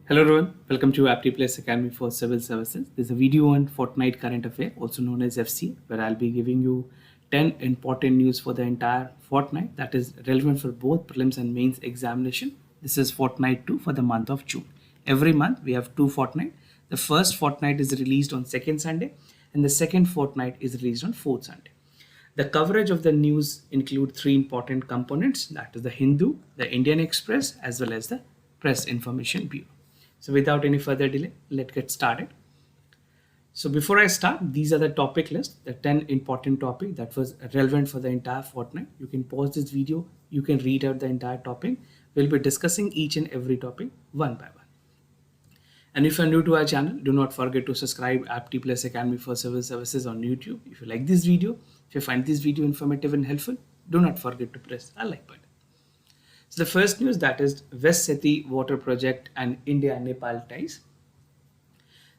Hello everyone, welcome to Apti Plus Academy for Civil Services. This is a video on Fortnight Current Affair, also known as FC, where I'll be giving you 10 important news for the entire fortnight that is relevant for both prelims and mains examination. This is Fortnight 2 for the month of June. Every month we have two fortnight. The first fortnight is released on second Sunday and the second fortnight is released on fourth Sunday. The coverage of the news include three important components, that is the Hindu, the Indian Express, as well as the Press Information Bureau. So without any further delay, let's get started. So before I start, these are the topic list, the 10 important topic that was relevant for the entire fortnight. You can pause this video, you can read out the entire topic. We'll be discussing each and every topic one by one. And if you're new to our channel, do not forget to subscribe Apti Plus Academy for Civil Services on YouTube. If you like this video, if you find this video informative and helpful, do not forget to press a like button. So the first news, that is West Seti water project and India-Nepal ties.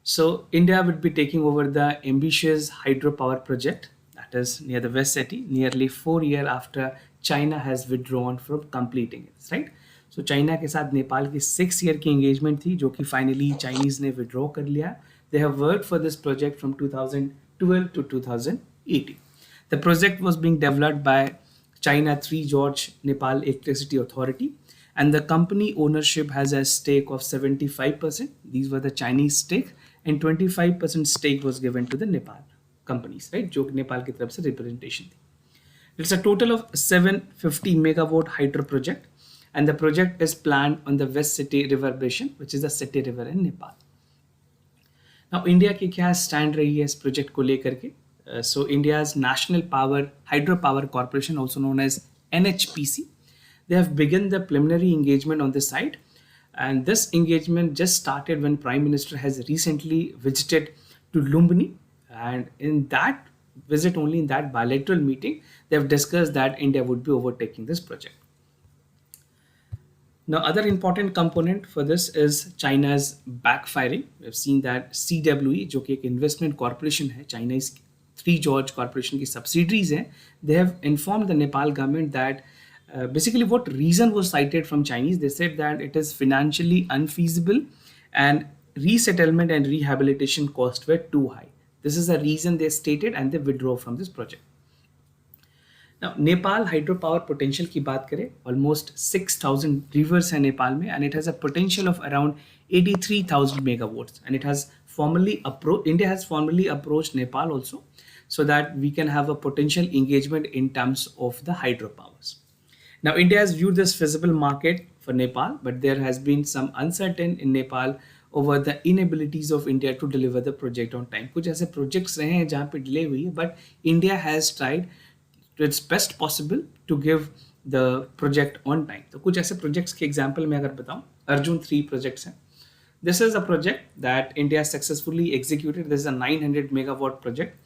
So India would be taking over the ambitious hydropower project that is near the West Seti nearly 4 years after China has withdrawn from completing it, right? So China के साथ नेपाल की 6 year की engagement थी जो कि finally Chinese ने withdraw कर लिया. They have worked for this project from 2012 to 2018. The project was being developed by China 3 George Nepal Electricity Authority, and the company ownership has a stake of 75%. These were the Chinese stake, and 25% stake was given to the Nepal companies, right? जो नेपाल की तरफ से representation थी. It's a total of 750 megawatt hydro project, and the project is planned on the West Seti River basin, which is the Seti River in Nepal. Now India की क्या stand रही है इस project को लेकर के? So India's National Hydropower Corporation, also known as NHPC, they have begun the preliminary engagement on this site, and this engagement just started when Prime Minister has recently visited to Lumbini, and in that visit, only in that bilateral meeting, they have discussed that India would be overtaking this project. Now, other important component for this is China's backfiring. We've seen that CWE, जो कि एक investment corporation है, China's 3 George Corporation की subsidiaries हैं, they have informed the Nepal government that basically what reason was cited from Chinese. They said that it is financially unfeasible and resettlement and rehabilitation costs were too high. This is the reason they stated, and they withdraw from this project. Now, Nepal hydropower potential की बात करें, almost 6,000 rivers हैं नेपाल में, and it has a potential of around 83,000 megawatts, and it has India has formally approached Nepal also, so that we can have a potential engagement in terms of the hydropowers. Now, India has viewed this feasible market for Nepal, but there has been some uncertainty in Nepal over the inabilities of India to deliver the project on time. कुछ ऐसे projects रहे हैं जहाँ पे delay हुई है, but India has tried to its best possible to give the project on time. तो कुछ ऐसे projects के example मैं अगर बताऊँ, Arjun 3 projects हैं. This is a project that India successfully executed. This is a 900 megawatt project.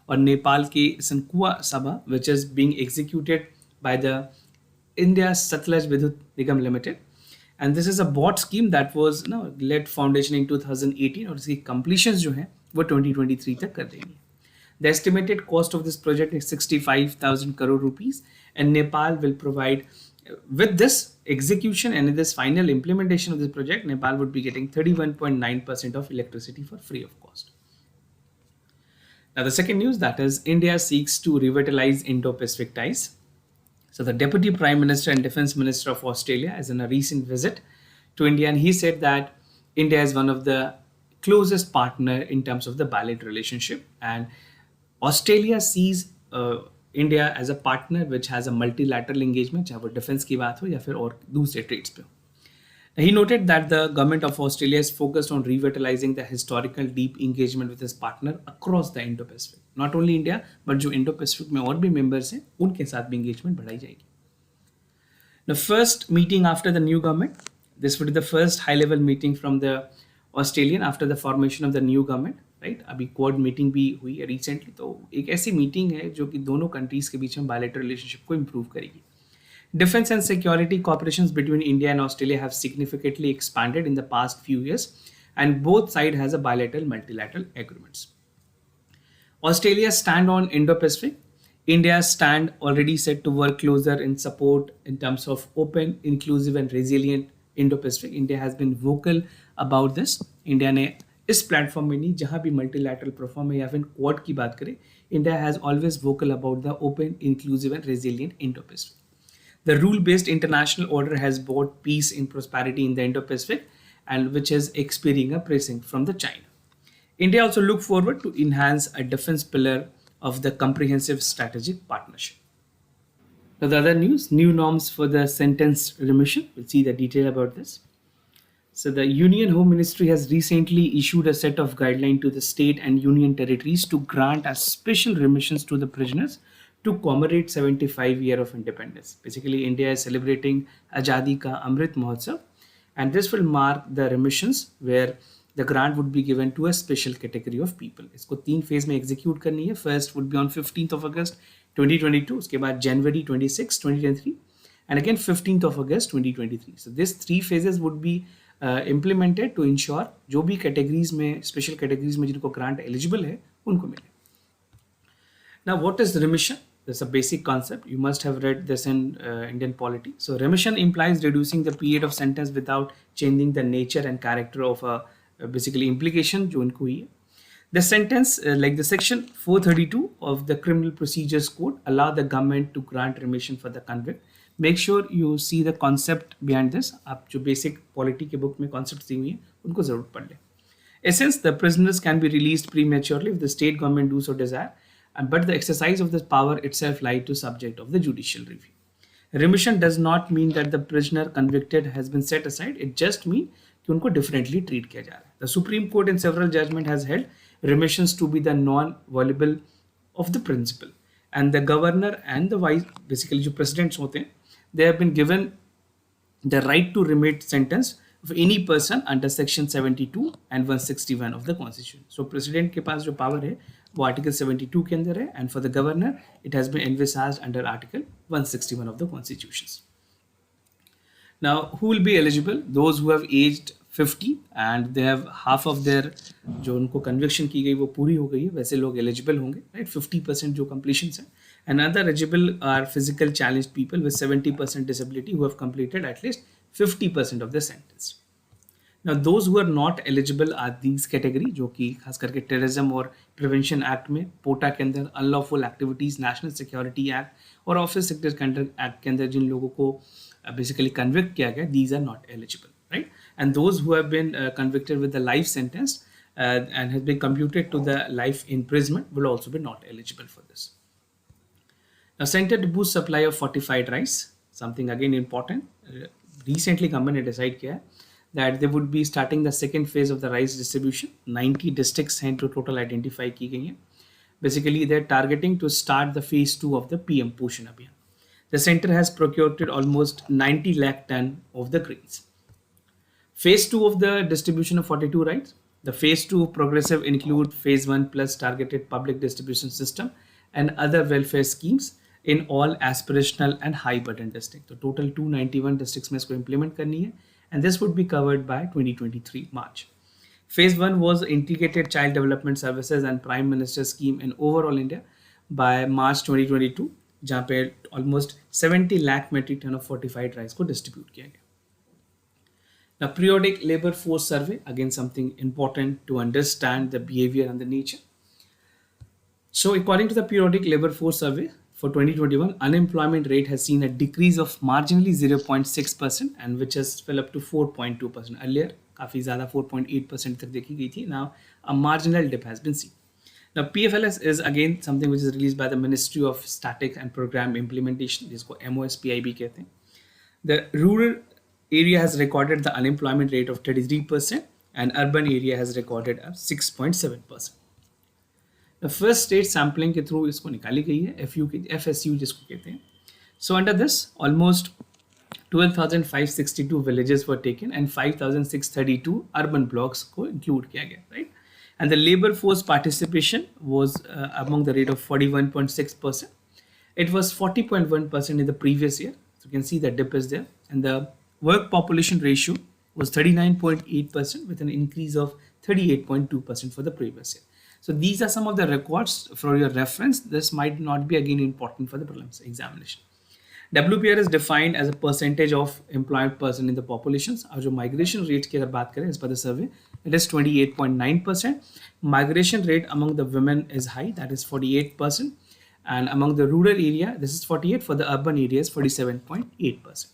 और नेपाल की सनकुआ सभा, which is being executed by the India Satlaj Vidyut Nigam Limited, and this is a bought scheme that was led foundation in 2018 और इसकी completions जो हैं वो 2023 तक कर देंगे. The estimated cost of this project is 65,000 crore rupees, and Nepal will provide with this execution and in this final implementation of this project, Nepal would be getting 31.9% of electricity for free of cost. Now the second news, that is India seeks to revitalize Indo-Pacific ties. So the Deputy Prime Minister and Defense Minister of Australia is in a recent visit to India, and he said that India is one of the closest partner in terms of the bilateral relationship, and Australia sees India as a partner which has a multilateral engagement, चाहे वो defense की बात हो या फिर और दूसरे trades पे हो. He noted that the government of Australia is focused on revitalizing the historical deep engagement with its partner across the Indo-Pacific. Not only India, but जो Indo-Pacific में और भी members हैं, उनके साथ भी engagement बढ़ाई जाएगी. The first meeting after the new government, this would be the first high-level meeting from the Australian after the formation of the new government, right? अभी क्वाड मीटिंग भी हुई है रिसेंटली, तो एक ऐसी मीटिंग है जो कि दोनों कंट्रीज के बीच में बायलैटरल रिलेशनशिप को इम्प्रूव करेगी. Defense and security cooperations between India and Australia have significantly expanded in the past few years, and both sides has a bilateral multilateral agreements. Australia's stand on Indo-Pacific India's stand already set to work closer in support in terms of open, inclusive, and resilient Indo-Pacific. India has been vocal about this. India ने इस platform में नहीं, जहाँ भी multilateral platform है या फिर quad की बात करें, India has always vocal about the open, inclusive and resilient Indo-Pacific. The rule-based international order has brought peace and prosperity in the Indo-Pacific, and which is experiencing a pressing from the China. India also look forward to enhance a defense pillar of the comprehensive strategic partnership. Now, the other news, new norms for the sentence remission. We'll see the detail about this. So the Union Home Ministry has recently issued a set of guidelines to the state and union territories to grant as special remissions to the prisoners to commemorate 75 year of independence. Basically, India is celebrating Azadi Ka Amrit Mahotsav, and this will mark the remissions where the grant would be given to a special category of people. इसको 3 phase में execute करनी है. First would be on 15th of August 2022, उसके बाद January 26, 2023, and again 15th of August 2023. So these 3 phases would be implemented to ensure जो भी categories में, special categories में जिनको grant eligible है, उनको मिले. Now, what is remission? That's a basic concept. You must have read this in Indian polity. So remission implies reducing the period of sentence without changing the nature and character of a basically implication जो इनको हुई है. The sentence, like the section 432 of the Criminal Procedures Code, allow the government to grant remission for the convict. Make sure you see the concept behind this. आप जो basic polity के book में concepts दी हुई हैं, उनको जरूर पढ़ लें. Essence, the prisoners can be released prematurely if the state government do so desire, but the exercise of this power itself lies to subject of the judicial review. Remission does not mean that the prisoner convicted has been set aside. It just means कि उनको differently treat किया जा रहा है. The Supreme Court in several judgment has held remissions to be the non-violable of the principle, and the governor and the vice, basically जो presidents होते हैं, they have been given the right to remit sentence of any person under section 72 and 161 of the constitution. So president के पास जो power है वो article 72 के अंदर है, and for the governor it has been envisaged under article 161 of the constitutions. Now, who will be eligible? Those who have aged 50 and they have half of their जो उनको conviction की गई वो पूरी हो गई है, वैसे लोग eligible होंगे, right? 50% जो completions है. And other eligible are physical challenged people with 70% disability who have completed at least 50% of the sentence. Now, those who are not eligible are these category जो कि खास करके terrorism और prevention act में, पोटा के अंदर, unlawful activities, national security act और office sector act के अंदर जिन लोगों को basically convict किया गया, these are not eligible, right? And those who have been convicted with the life sentence and has been computed to the life imprisonment will also be not eligible for this. Now, center to boost supply of fortified rice, something again important. Recently, government has decided किया that they would be starting the second phase of the rice distribution. 90 districts हैं जो total identify की गई हैं. Basically, they're targeting to start the phase 2 of the PM Poshan Abhiyan. The center has procured almost 90 lakh ton of the grains. Phase 2 of the distribution of 42 rice. The phase 2 progressive include phase 1 plus targeted public distribution system and other welfare schemes in all aspirational and high burden districts. So total 291 districts में इसको implement करनी है, and this would be covered by 2023 March. Phase 1 was integrated child development services and prime minister scheme in overall India by March 2022, जहाँ पे almost 70 lakh metric ton of fortified rice को distribute किया गया. Now, periodic labor force survey, again something important to understand the behavior and the nature. So, according to the periodic labor force survey for 2021, unemployment rate has seen a decrease of marginally 0.6% and which has fell up to 4.2%. Earlier, काफी ज़्यादा 4.8% तक देखी गई थी. Now, a marginal dip has been seen. Now, PFLS is again something which is released by the Ministry of Static and Program Implementation, जिसको MOSPIB कहते हैं. The rural area has recorded the unemployment rate of 33% and urban area has recorded a 6.7%. The first state sampling के through इसको निकाली गई है, FSU जिसको कहते हैं. So under this, almost 12,562 villages were taken and 5,632 urban blocks को include किया गया, right? And the labor force participation was among the rate of 41.6%. It was 40.1% in the previous year. So you can see the dip is there. And the work population ratio was 39.8% with an increase of 38.2% for the previous year. So these are some of the records for your reference. This might not be again important for the prelims examination. WPR is defined as a percentage of employed person in the populations. और जो migration rate की अगर बात करें as per the survey, it is 28.9%. Migration rate among the women is high, that is 48%, and among the rural area, this is 48. For the urban areas, 47.8%.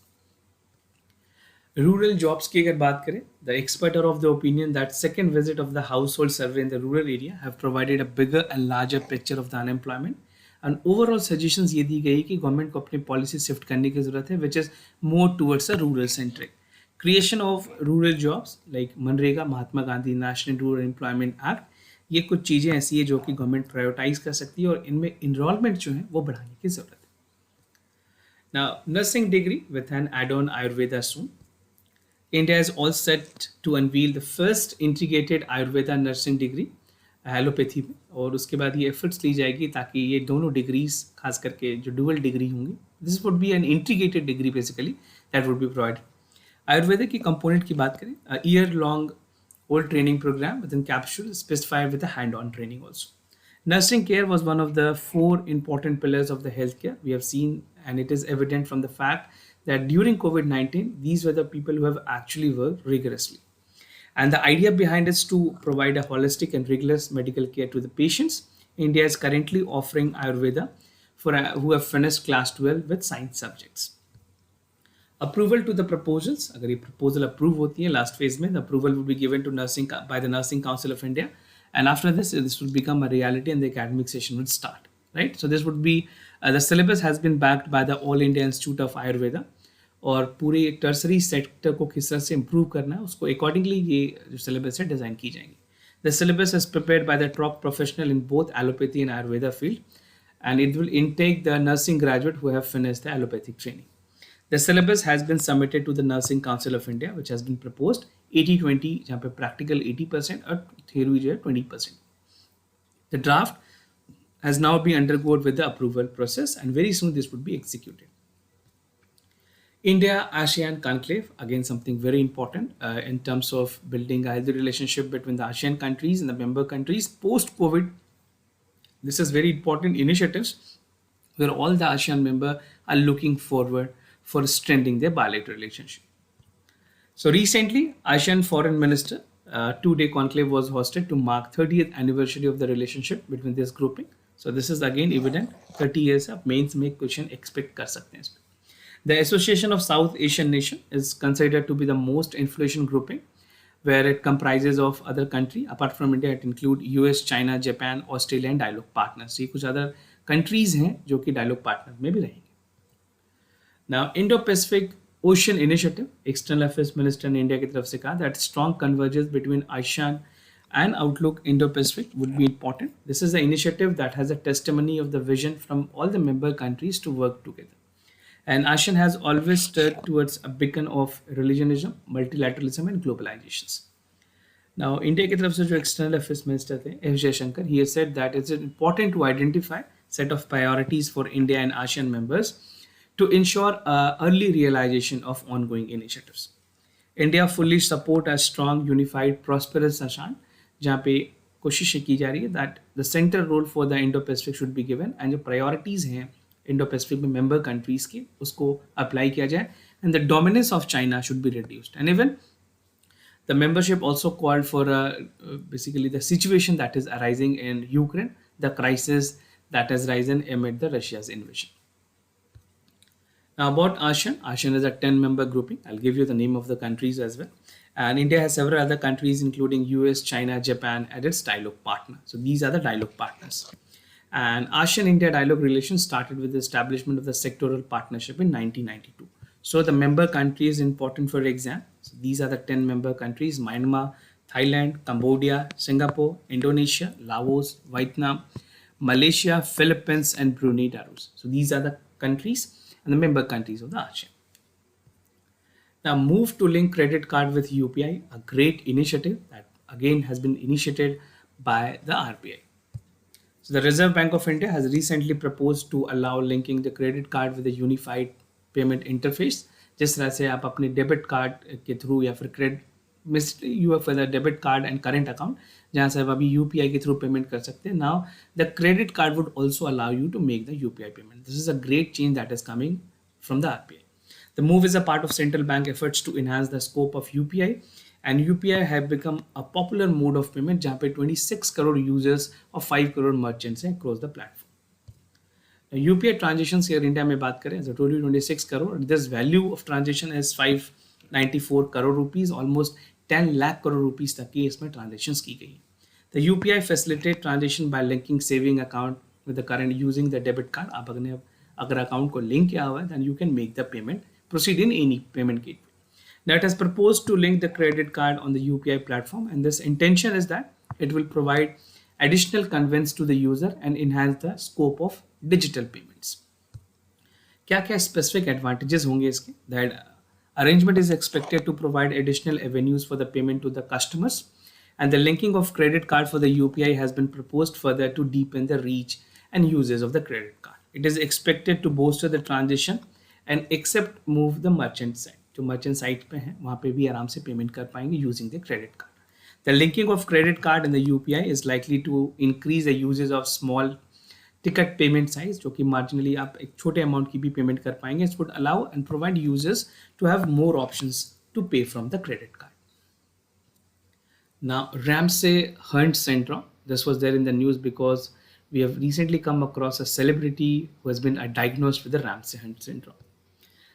Rural jobs की अगर बात करें, the experts are of the opinion that second visit of the household survey in the rural area have provided a bigger and larger picture of the unemployment. And overall suggestions ये दी गई कि government को अपनी policy shift करने की जरूरत है, which is more towards a rural centric. Creation of rural jobs like MNREGA, Mahatma Gandhi national rural employment act, ये कुछ चीज़ें ऐसी है जो कि गवर्नमेंट प्रायोरिटाइज कर सकती है और इनमें इनरोलमेंट जो है वो बढ़ाने की जरूरत है. Now, nursing degree with an add-on Ayurveda soon. India is all set to unveil the first integrated Ayurveda nursing degree allopathy में, और उसके बाद ये एफर्ट्स ली जाएगी ताकि ये दोनों डिग्रीज खास करके जो डुअल डिग्री होंगी, this would be an integrated degree basically that would be provided. Ayurveda की कंपोनेंट की बात करें, year long old training programme with in capsule specified with hand on training also. Nursing care was one of the 4 important pillars of the healthcare. We have seen, and it is evident from the fact that during COVID-19, these were the people who have actually worked rigorously. And the idea behind is to provide a holistic and rigorous medical care to the patients. India is currently offering Ayurveda for who have finished class 12 with science subjects. Approval to the proposals. अगर ये proposal approve होती है last phase में, the approval will be given to nursing by the Nursing Council of India. And after this will become a reality and the academic session will start, right? So this would be, the syllabus has been backed by the All India Institute of Ayurveda, और पूरे tertiary sector को किस तरह से improve करना है उसको accordingly ये जो सिलेबस है डिज़ाइन की जाएंगी. The syllabus is prepared by the top professional in both allopathy and Ayurveda field, and it will intake the nursing graduate who have finished the allopathic training. The syllabus has been submitted to the Nursing Council of India, which has been proposed 80-20, जहाँ पे practical 80% और theory जो है 20%. The draft has now been undergone with the approval process, and very soon this would be executed. India ASEAN Conclave, again something very important in terms of building a healthy relationship between the ASEAN countries and the member countries post-COVID. This is very important initiatives where all the ASEAN members are looking forward for strengthening their bilateral relationship. So recently, ASEAN Foreign Minister 2-day conclave was hosted to mark 30th anniversary of the relationship between this grouping. So this is again evident 30 years of mains में question expect कर सकते हैं इसमें. The Association of South Asian Nation is considered to be the most influential grouping, where it comprises of other country. Apart from India, it include US, China, Japan, Australia and dialogue partners. ये कुछ other countries हैं जो कि dialogue partners में भी रहेंगे. Now, IndoPacific Ocean Initiative, External Affairs Minister ने India की तरफ से कहा that strong convergence between ASEAN and Outlook Indo-Pacific would be important. This is the initiative that has a testimony of the vision from all the member countries to work together. And ASEAN has always stood towards a beacon of religionism, multilateralism and globalizations. Now, India की तरफ से जो External Affairs Minister थे, F. Jaishankar, he has said that it's important to identify set of priorities for India and ASEAN members to ensure early realization of ongoing initiatives. India fully support a strong, unified, prosperous ASEAN, जहाँ पे कोशिश की जा रही है that the central role for the Indo-Pacific should be given, and जो priorities हैं Indo-Pacific में member countries की उसको apply किया जाए, and the dominance of China should be reduced. And even the membership also called for basically the situation that is arising in Ukraine, the crisis that has risen amid the Russia's invasion. Now about ASEAN, ASEAN is a 10-member grouping. I'll give you the name of the countries as well. And India has several other countries including US, China, Japan as its dialogue partner. So these are the dialogue partners. And ASEAN-India dialogue relations started with the establishment of the sectoral partnership in 1992. So the member country is important for exam. So these are the 10 member countries: Myanmar, Thailand, Cambodia, Singapore, Indonesia, Laos, Vietnam, Malaysia, Philippines and Brunei Darus. So these are the countries and the member countries of the ASEAN. Now move to link credit card with UPI, a great initiative that again has been initiated by the RBI. So the Reserve Bank of India has recently proposed to allow linking the credit card with a unified payment interface. जिस तरह से आप अपने debit card के through या फिर basically you have the debit card and current account जहाँ से आप अभी यूपीआई के थ्रू पेमेंट कर सकते हैं. Now the credit card would also allow you to make the UPI payment. This is a great change that is coming from the RBI. The move is a part of central bank efforts to enhance the scope of UPI, and UPI have become a popular mode of payment जहाँ पे 26 crore users और 5 crore merchants हैं across the platform. Now, UPI transactions here India में बात करें, as I told you 26 crore. This value of transaction is 594 crore rupees, almost 10 lakh crore rupees तक की इसमें transactions की गई. The UPI facilitate transaction by linking saving account with the current using the debit card. आप अगर account को link किया हुआ है then you can make the payment, proceed in any payment gateway. Now it has proposed to link the credit card on the UPI platform, and this intention is that it will provide additional convenience to the user and enhance the scope of digital payments. क्या क्या specific advantages होंगे इसके? That arrangement is expected to provide additional avenues for the payment to the customers, and the linking of credit card for the UPI has been proposed further to deepen the reach and uses of the credit card. It is expected to bolster the transition and accept move the merchant side. जो merchant side पे हैं वहाँ पे भी आराम से payment कर पाएंगे using the credit card. The linking of credit card and the UPI is likely to increase the uses of small ticket payment size, जो कि marginally आप एक छोटे amount की भी पेमेंट कर पाएंगे. It would allow and provide users to have more options to pay from the credit card. Now, Ramsay-Hunt syndrome. This was there in the news because we have recently come across a celebrity who has been diagnosed with the Ramsay-Hunt syndrome.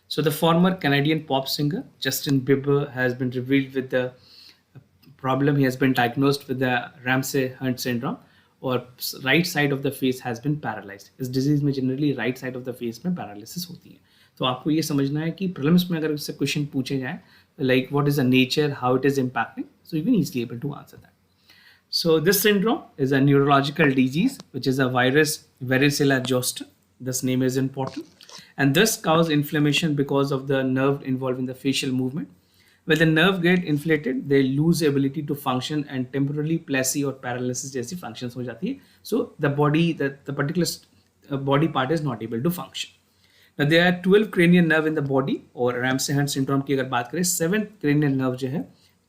So the former Canadian pop singer Justin Bieber has been revealed with the problem. He has been diagnosed with the Ramsay-Hunt syndrome, और right side of the face has been paralyzed. इस disease में generally right side of the face में paralysis होती है. तो आपको ये समझना है कि prelims में अगर इससे question पूछे जाए like what is the nature, how it is impacting, so you can easily able to answer that. So this syndrome is a neurological disease which is a virus varicella zoster. This name is important, and this causes inflammation because of the nerve involved in the facial movement. When the nerve get inflated, they lose ability to function and temporarily palsy or paralysis जैसी functions हो जाती है. So the body, the particular body part is not able to function. Now there are 12 cranial nerve in the body, और Ramsay-Hunt syndrome की अगर बात करें 7 cranial nerve जो है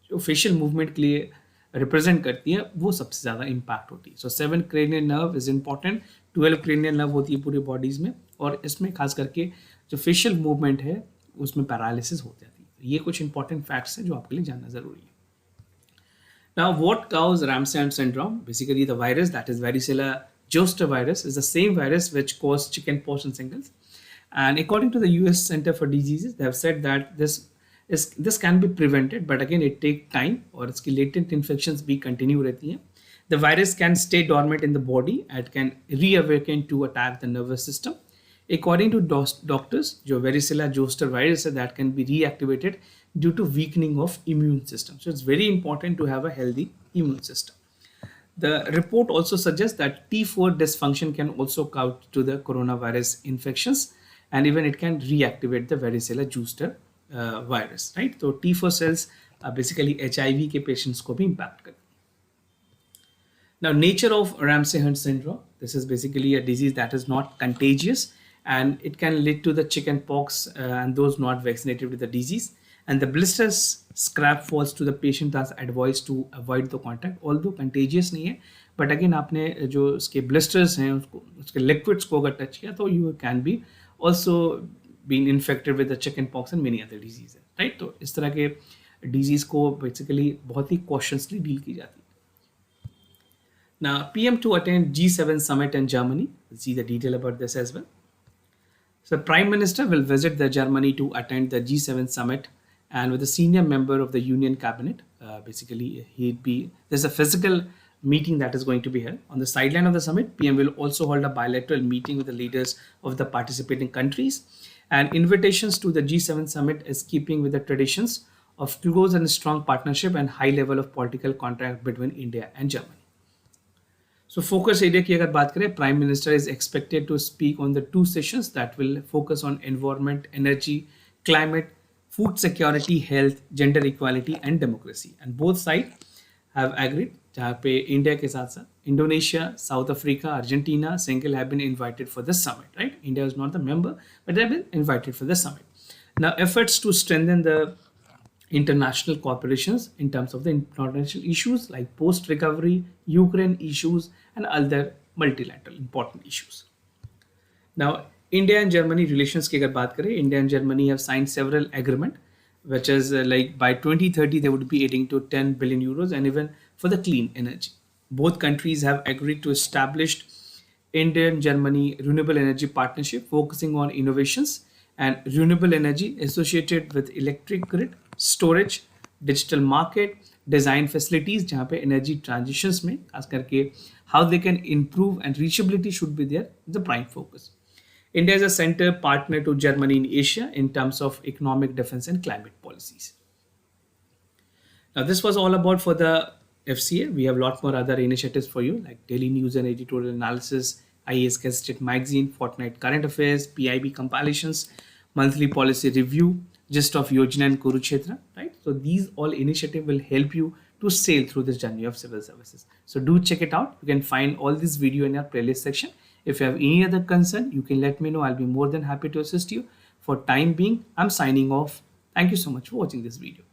जो facial movement के लिए रिप्रेजेंट करती है वो सबसे ज़्यादा इम्पैक्ट होती है. सो 7 cranial nerve is important, 12 cranial nerve होती है पूरी बॉडीज़ में, और इसमें खास करके जो फेशियल मूवमेंट है उसमें पैरालिसिस हो जाती है. ये कुछ इंपॉर्टेंट फैक्ट्स हैं जो आपके लिए जानना ज़रूरी है. Now what causes Ramsay-Hunt syndrome? Basically the virus, that is varicella zoster virus, is the same virus which caused chickenpox in shingles. And according to the US Center for Diseases, they have said that this can be prevented, but again it take time और इसकी latent infections भी continue रहती हैं. The virus can stay dormant in the body and can reawaken to attack the nervous system. According to doctors, जो varicella zoster virus है that can be reactivated due to weakening of immune system. So it's very important to have a healthy immune system. The report also suggests that T4 dysfunction can also cause to the coronavirus infections, and even it can reactivate the varicella zoster virus, right? So T4 cells basically HIV के patients को भी impact करते हैं. Now, nature of Ramsay-Hunt syndrome. This is basically a disease that is not contagious, and it can lead to the chickenpox and those not vaccinated with the disease. And the blisters scrap falls to the patient as advised to avoid the contact. Although contagious नहीं है, but again आपने जो उसके blisters हैं उसके liquids को अगर touch किया तो you can be also being infected with the chickenpox and many other diseases, right? तो इस तरह के disease को basically बहुत ही cautiously deal की जाती है. Now, PM to attend G7 summit in Germany. We'll see the detail about this as well. So, Prime Minister will visit the Germany to attend the G7 summit, and with a senior member of the Union Cabinet. Basically, there's a physical meeting that is going to be held. On the sideline of the summit, PM will also hold a bilateral meeting with the leaders of the participating countries. And invitations to the G7 summit is keeping with the traditions of close and strong partnership and high level of political contact between India and Germany. So focus area की अगर बात करें, Prime Minister is expected to speak on the 2 sessions that will focus on environment, energy, climate, food security, health, gender equality and democracy. And both sides have agreed, जहाँ पे India के साथ साथ Indonesia, south Africa, Argentina, Senegal have been invited for this summit, right? India is not the member, but they have been invited for the summit. Now efforts to strengthen the international cooperations in terms of the international issues like post recovery, Ukraine issues, and other multilateral important issues. Now, India and Germany relations की अगर बात करें, India and Germany have signed several agreement, which is like by 2030 they would be adding to 10 billion euros, and even for the clean energy. Both countries have agreed to establish Indian Germany renewable energy partnership focusing on innovations and renewable energy associated with electric grid, storage, digital market, design facilities जहाँ पे energy transitions में खास करके how they can improve and reachability should be there the prime focus. India is a center partner to Germany in Asia in terms of economic defense and climate policies. Now, this was all about for the FCA. We have a lot more other initiatives for you like daily news and editorial analysis, IAS State magazine, Fortnight current affairs, PIB compilations, monthly policy review, gist of Yojana and Kurukshetra, right? So these all initiatives will help you to sail through this journey of civil services. So do check it out. You can find all this video in your playlist section. If you have any other concern, you can let me know. I'll be more than happy to assist you. For time being, I'm signing off. Thank you so much for watching this video.